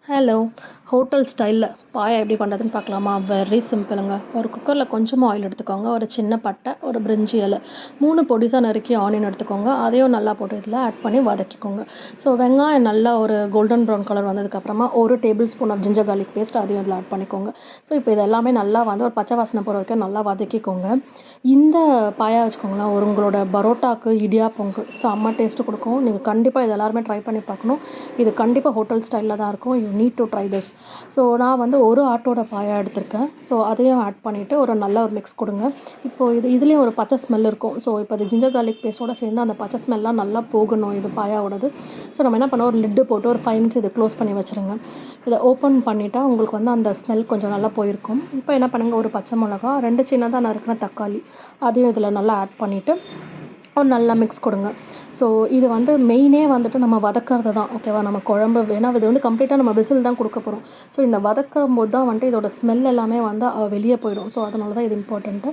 Hello! Hotel ஸ்டைல்ல பாயா எப்படி பண்ணுறதுன்னு பார்க்கலாமா? வெரி சிம்பிளுங்க. ஒரு குக்கரில் கொஞ்சமாக ஆயில் எடுத்துக்கோங்க. ஒரு சின்ன பட்டை, ஒரு பிரிஞ்சி இலை, 3 பொடிசா நறுக்கிய ஆனியன் எடுத்துக்கோங்க. அதையும் நல்லா போட்டு இதில் ஆட் பண்ணி வதக்கிக்கோங்க. ஸோ வெங்காயம் நல்லா ஒரு கோல்டன் ப்ரௌன் கலர் வந்ததுக்கப்புறமா 1 table spoon of ginger garlic paste அதையும் இதில் ஆட் பண்ணிக்கோங்க. ஸோ இப்போ இது எல்லாமே நல்லா வந்து ஒரு பச்சை வாசனை போகிற வரைக்கும் நல்லா வதக்கிக்கோங்க. இந்த பாயா வச்சுக்கோங்களேன், ஒரு உங்களோட பரோட்டாக்கு, இடியாப்பம்க்கு செம்ம டேஸ்ட்டு கொடுக்கும். நீங்கள் கண்டிப்பாக இது எல்லாருமே ட்ரை பண்ணி பார்க்கணும். இது கண்டிப்பாக ஹோட்டல் ஸ்டைலில் தான் இருக்கும். You need to try this. So நான் வந்து ஒரு ஆட்டோட பாயா எடுத்திருக்கேன். ஸோ அதையும் ஆட் பண்ணிவிட்டு ஒரு நல்ல ஒரு மிக்ஸ் கொடுங்க. இப்போது இதுலேயும் ஒரு பச்சை ஸ்மெல் இருக்கும். ஸோ இப்போ அது ஜிஞ்சர் கார்லிக் பேஸ்ட்டோட சேர்ந்து அந்த பச்சை ஸ்மெல்லாம் நல்லா போகணும் இது பாயாவோடது. ஸோ நம்ம என்ன பண்ணோம், ஒரு லிட்டு போட்டு ஒரு 5 மினிட்ஸ் இதை க்ளோஸ் பண்ணி வச்சுருங்க. இதை ஓப்பன் பண்ணிட்டா உங்களுக்கு வந்து அந்த ஸ்மெல் கொஞ்சம் நல்லா போயிருக்கும். இப்போ என்ன பண்ணுங்கள், ஒரு பச்சை மிளகா, 2 சின்னதாக நறுக்கின தக்காளி அதையும் இதில் நல்லா ஆட் பண்ணிவிட்டு ஒரு நல்லா மிக்ஸ் கொடுங்க. ஸோ இது வந்து மெயினே வந்துட்டு நம்ம வதக்கிறது தான், ஓகேவா? நம்ம குழம்பு ஏன்னா இது வந்து கம்ப்ளீட்டாக நம்ம விசில் தான் கொடுக்க போகிறோம். ஸோ இந்த வதக்கும் போது தான் வந்துட்டு இதோட ஸ்மெல் எல்லாமே வந்து வெளியே போயிடும். ஸோ அதனால தான் இது இம்பார்ட்டண்ட்டு.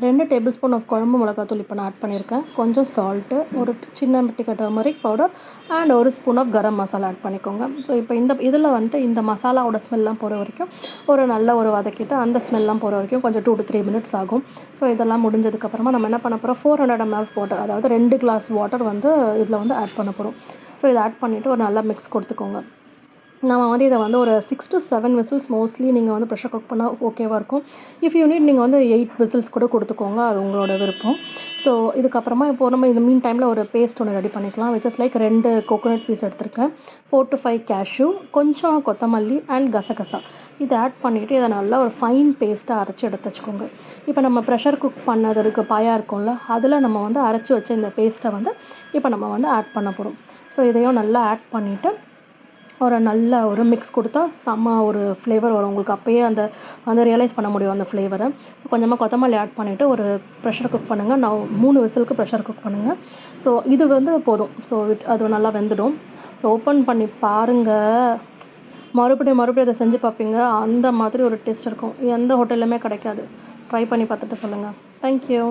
2 டேபிள் ஸ்பூன் ஆஃப் குழம்பு மிளகாத்தூள் இப்போ நான் ஆட் பண்ணியிருக்கேன். கொஞ்சம் சால்ட்டு, ஒரு சின்ன டிக்கா டர்மரிக் பவுடர் அண்ட் ஒரு spoon of garam masala add பண்ணிக்கோங்க. ஸோ இப்போ இதில் வந்துட்டு இந்த மசாலாவோட ஸ்மெல்லாம் போகிற வரைக்கும் ஒரு நல்ல ஒரு வதக்கிட்டு அந்த ஸ்மெல்லாம் போகிற வரைக்கும் கொஞ்சம் 2 to 3 மினிட்ஸ் ஆகும். ஸோ இதெல்லாம் முடிஞ்சதுக்கப்புறமா நம்ம என்ன பண்ண போகிறோம், 400 ml வாட்டர், அதாவது 2 கிளாஸ் வாட்டர் வந்து இதில் வந்து ஆட் பண்ண போகிறோம். ஸோ இதை ஆட் பண்ணிவிட்டு ஒரு நல்லா மிக்ஸ் கொடுத்துக்கோங்க. நம்ம வந்து இதை வந்து ஒரு 6 to 7 விசில்ஸ் மோஸ்ட்லி நீங்கள் வந்து ப்ரெஷர் குக் பண்ணால் ஓகேவாக இருக்கும். இஃப் யூ நீட் நீங்கள் வந்து 8 விசில்ஸ் கூட கொடுத்துக்கோங்க, அது உங்களோட விருப்பம். ஸோ இதுக்கப்புறமா இப்போ நம்ம இந்த மீன் டைமில் ஒரு பேஸ்ட் ஒன்று ரெடி பண்ணிக்கலாம். Which is like 2 coconut piece எடுத்திருக்கேன், 4 to 5 கேஷ்யூ, கொஞ்சம் கொத்தமல்லி அண்ட் கசகசா இதை ஆட் பண்ணிவிட்டு இதை நல்லா ஒரு ஃபைன் பேஸ்ட்டாக அரைச்சி எடுத்து வச்சுக்கோங்க. இப்போ நம்ம ப்ரெஷர் குக் பண்ணது பாயா இருக்கும்ல, அதில் நம்ம வந்து அரைச்சி வச்ச இந்த பேஸ்ட்டை வந்து இப்போ நம்ம வந்து ஆட் பண்ண போகிறோம். ஸோ இதையும் நல்லா ஆட் பண்ணிவிட்டு ஒரு நல்ல ஒரு மிக்ஸ் கொடுத்தா செம்ம ஒரு ஃப்ளேவர் வரும் உங்களுக்கு. அப்போயே அந்த ரியலைஸ் பண்ண முடியும் அந்த ஃப்ளேவரை. கொஞ்சமாக கொத்தமல்லி ஆட் பண்ணிவிட்டு ஒரு ப்ரெஷர் குக் பண்ணுங்கள். நான் 3 விசிலுக்கு ப்ரெஷர் குக் பண்ணுங்கள். ஸோ இது வந்து போதும். ஸோ அது நல்லா வெந்துடும். ஸோ ஓப்பன் பண்ணி பாருங்கள், மறுபடியும் அதை செஞ்சு பார்ப்பீங்க. அந்த மாதிரி ஒரு டேஸ்ட் இருக்கும், எந்த ஹோட்டல்லையுமே கிடைக்காது. ட்ரை பண்ணி பார்த்துட்டு சொல்லுங்கள். தேங்க்யூ.